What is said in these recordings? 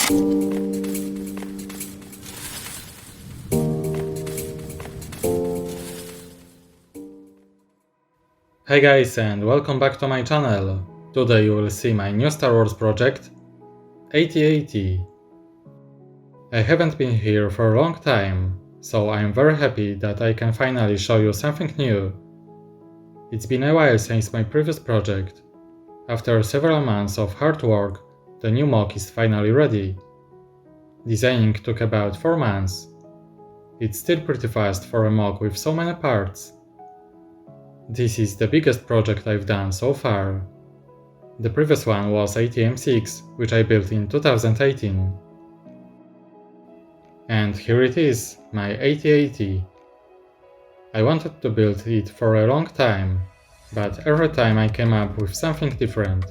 Hey guys, and welcome back to my channel. Today you will see my new Star Wars project, AT-AT. I haven't been here for a long time, so I'm very happy that I can finally show you something new. It's been a while since my previous project. After several months of hard work, the new MOC is finally ready. Designing took about 4 months. It's still pretty fast for a MOC with so many parts. This is the biggest project I've done so far. The previous one was AT-M6, which I built in 2018. And here it is, my AT-AT. I wanted to build it for a long time, but every time I came up with something different.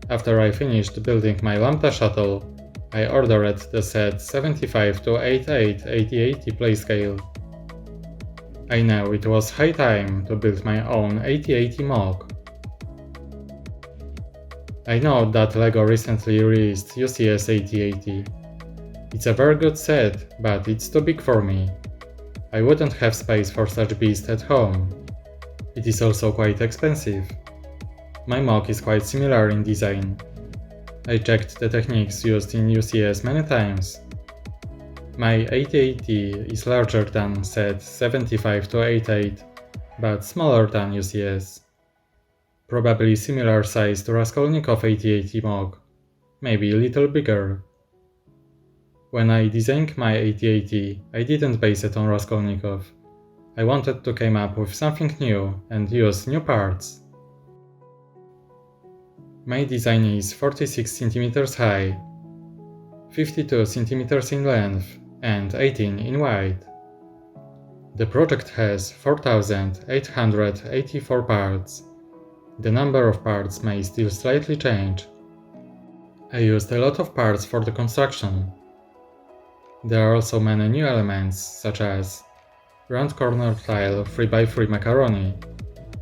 After I finished building my Lambda shuttle, I ordered the set 75:88 AT-AT playscale. I know it was high time to build my own AT-AT MOC. I know that Lego recently released UCS AT-AT. It's a very good set, but it's too big for me. I wouldn't have space for such beast at home. It is also quite expensive. My MOC is quite similar in design. I checked the techniques used in UCS many times. My AT-AT is larger than set 75:88, but smaller than UCS. Probably similar size to Raskolnikov AT-AT MOC, maybe a little bigger. When I designed my AT-AT, I didn't base it on Raskolnikov. I wanted to come up with something new and use new parts. My design is 46 cm high, 52 cm in length, and 18 in wide. The project has 4,884 parts. The number of parts may still slightly change. I used a lot of parts for the construction. There are also many new elements, such as round corner tile 3x3 macaroni.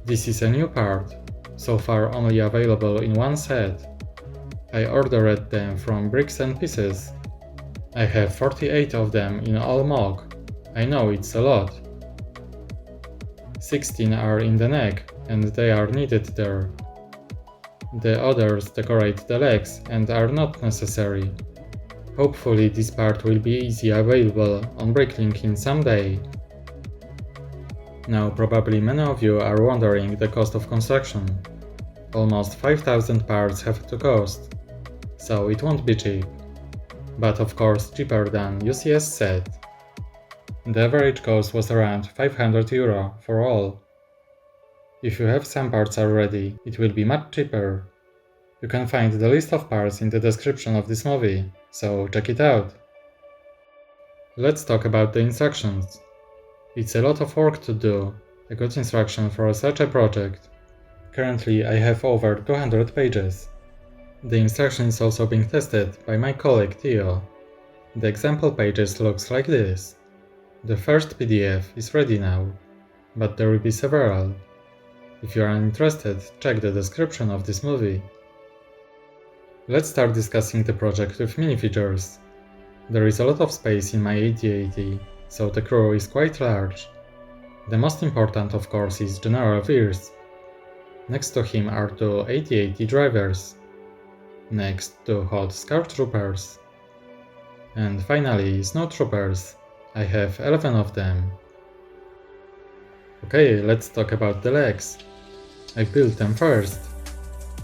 This is a new part, so far only available in one set. I ordered them from Bricks and Pieces. I have 48 of them in all MOC. I know it's a lot. 16 are in the neck, and they are needed there. The others decorate the legs and are not necessary. Hopefully this part will be easily available on Bricklinking someday. Now probably many of you are wondering the cost of construction. Almost 5,000 parts have to cost, so it won't be cheap. But of course cheaper than UCS set. The average cost was around €500 for all. If you have some parts already, it will be much cheaper. You can find the list of parts in the description of this movie, so check it out. Let's talk about the instructions. It's a lot of work to do, a good instruction for such a project. Currently I have over 200 pages. The instruction is also being tested by my colleague Theo. The example pages looks like this. The first PDF is ready now, but there will be several. If you are interested, check the description of this movie. Let's start discussing the project with minifigures. There is a lot of space in my AT-AT, so the crew is quite large. The most important of course is General Veers. Next to him are two AT-AT drivers. Next to Hot Scout Troopers. And finally Snow Troopers. I have 11 of them. Okay, let's talk about the legs. I built them first.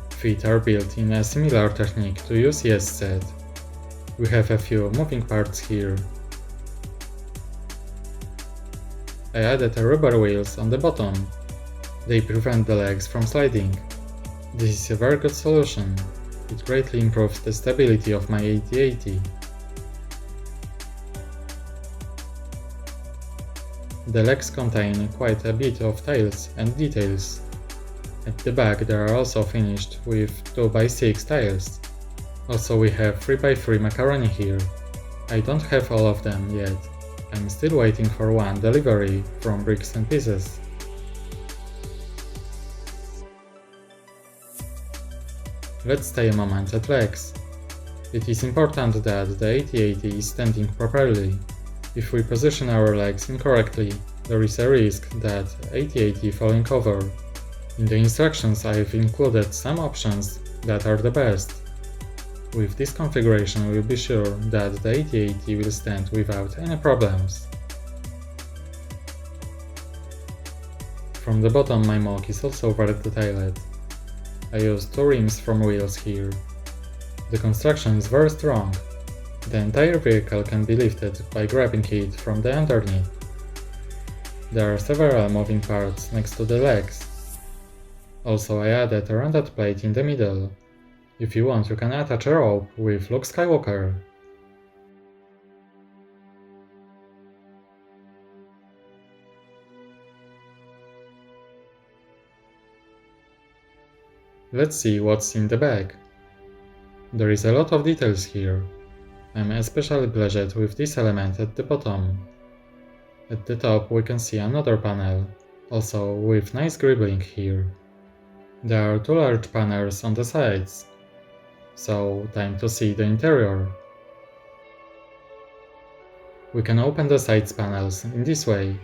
Feet are built in a similar technique to UCS set. We have a few moving parts here. I added rubber wheels on the bottom. They prevent the legs from sliding. This is a very good solution. It greatly improves the stability of my AT-AT. The legs contain quite a bit of tails and details. At the back they are also finished with 2x6 tiles. Also we have 3x3 macaroni here. I don't have all of them yet. I'm still waiting for one delivery from Bricks and Pieces. Let's stay a moment at legs. It is important that the AT-AT is standing properly. If we position our legs incorrectly, there is a risk that AT-AT falling over. In the instructions I have included some options that are the best. With this configuration we'll be sure that the AT-AT will stand without any problems. From the bottom my MOC is also very detailed. I used 2 rims from wheels here. The construction is very strong. The entire vehicle can be lifted by grabbing it from the underneath. There are several moving parts next to the legs. Also I added a rounded plate in the middle. If you want you can attach a rope with Luke Skywalker. Let's see what's in the bag. There is a lot of details here. I'm especially pleased with this element at the bottom. At the top we can see another panel, also with nice gribbling here. There are 2 large panels on the sides. So time to see the interior. We can open the sides panels in this way.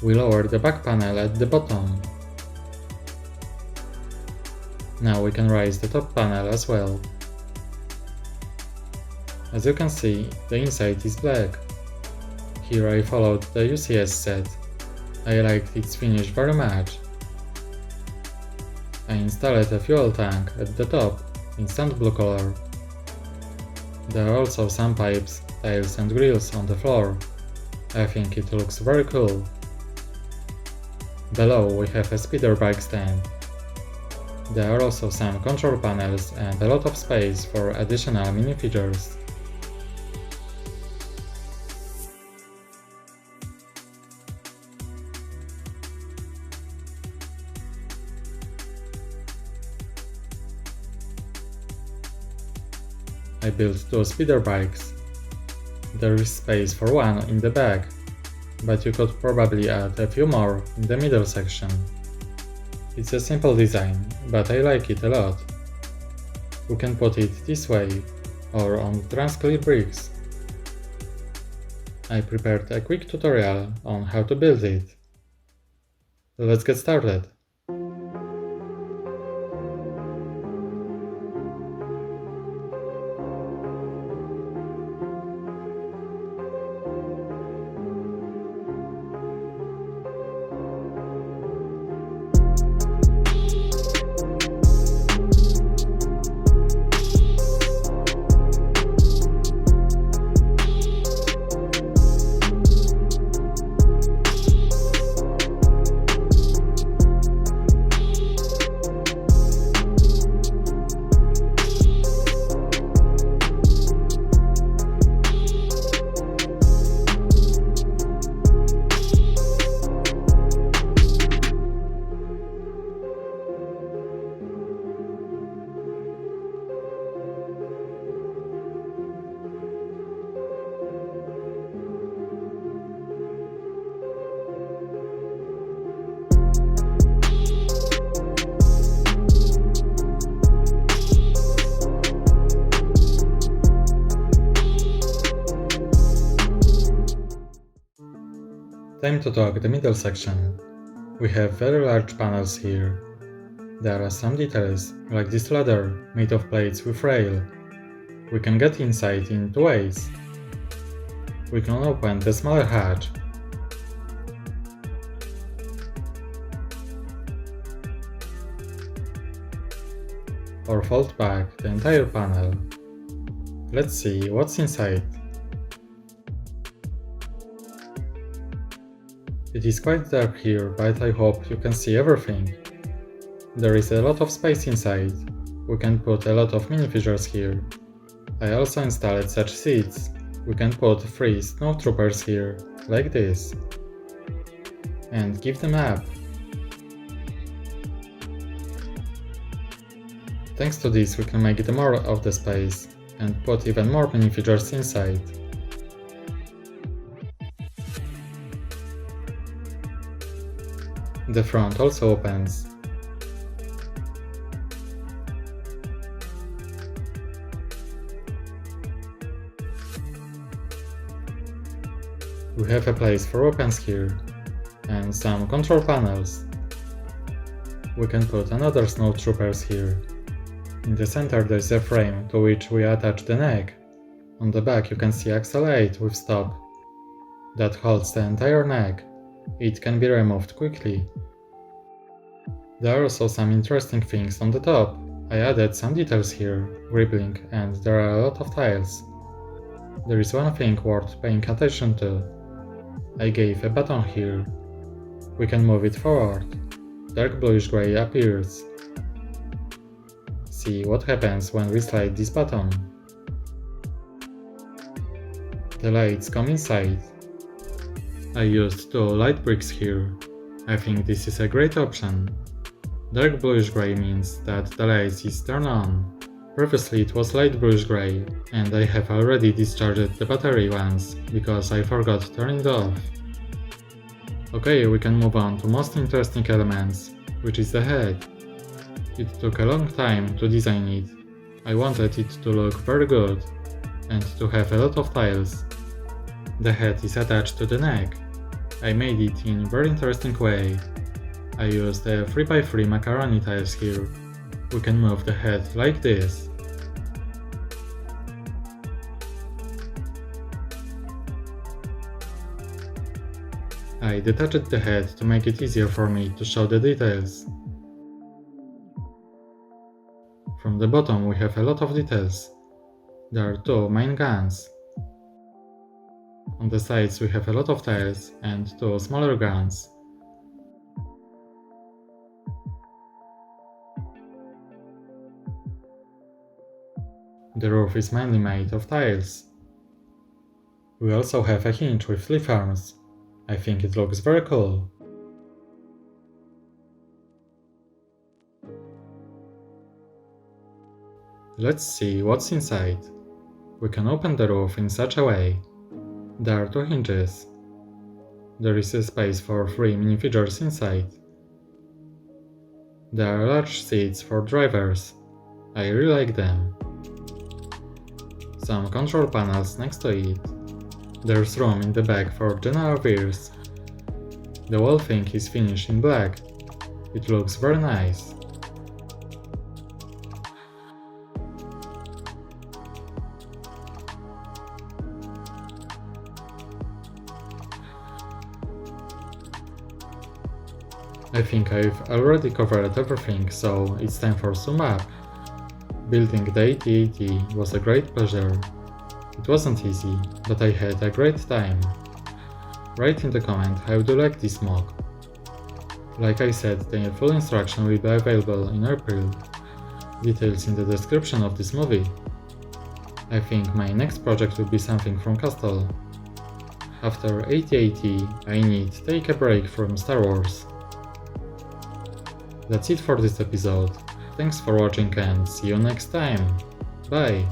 We lower the back panel at the bottom. Now we can raise the top panel as well. As you can see, the inside is black. Here I followed the UCS set. I liked its finish very much. I installed a fuel tank at the top in sand blue color. There are also some pipes, tails and grills on the floor. I think it looks very cool. Below we have a speeder bike stand. There are also some control panels and a lot of space for additional minifigures. I built 2 speeder bikes. There is space for one in the back, but you could probably add a few more in the middle section. It's a simple design, but I like it a lot. We can put it this way, or on transclear bricks. I prepared a quick tutorial on how to build it. Let's get started. Time to talk the middle section. We have very large panels here. There are some details, like this ladder, made of plates with rail. We can get inside in 2 ways. We can open the smaller hatch. Or fold back the entire panel. Let's see what's inside. It is quite dark here, but I hope you can see everything. There is a lot of space inside. We can put a lot of minifigures here. I also installed such seats. We can put 3 snowtroopers here, like this. And give them up. Thanks to this we can make more of the space and put even more minifigures inside. The front also opens. We have a place for weapons here, and some control panels. We can put another snowtroopers here. In the center there is a frame to which we attach the neck. On the back you can see axle 8 with stop. That holds the entire neck. It can be removed quickly. There are also some interesting things on the top. I added some details here, ribbling, and there are a lot of tiles. There is one thing worth paying attention to. I gave a button here. We can move it forward. Dark bluish gray appears. See what happens when we slide this button. The lights come inside. I used 2 light bricks here. I think this is a great option. Dark bluish gray means that the light is turned on. Previously it was light bluish gray, and I have already discharged the battery once, because I forgot to turn it off. Okay, we can move on to most interesting elements, which is the head. It took a long time to design it. I wanted it to look very good, and to have a lot of tiles. The head is attached to the neck. I made it in a very interesting way. I used a 3x3 macaroni tiles here. We can move the head like this. I detached the head to make it easier for me to show the details. From the bottom we have a lot of details. There are 2 main guns. On the sides we have a lot of tiles and 2 smaller guns. The roof is mainly made of tiles. We also have a hinge with leaf arms. I think it looks very cool. Let's see what's inside. We can open the roof in such a way. There are 2 hinges. There is a space for 3 minifigures inside. There are large seats for drivers. I really like them. Some control panels next to it. There's room in the back for general wheels. The whole thing is finished in black. It looks very nice. I think I've already covered everything, so it's time for sum up. Building the AT-AT was a great pleasure. It wasn't easy, but I had a great time. Write in the comment how you like this MOC. Like I said, the full instruction will be available in April. Details in the description of this movie. I think my next project will be something from Castle. After AT-AT, I need to take a break from Star Wars. That's it for this episode. Thanks for watching and see you next time. Bye!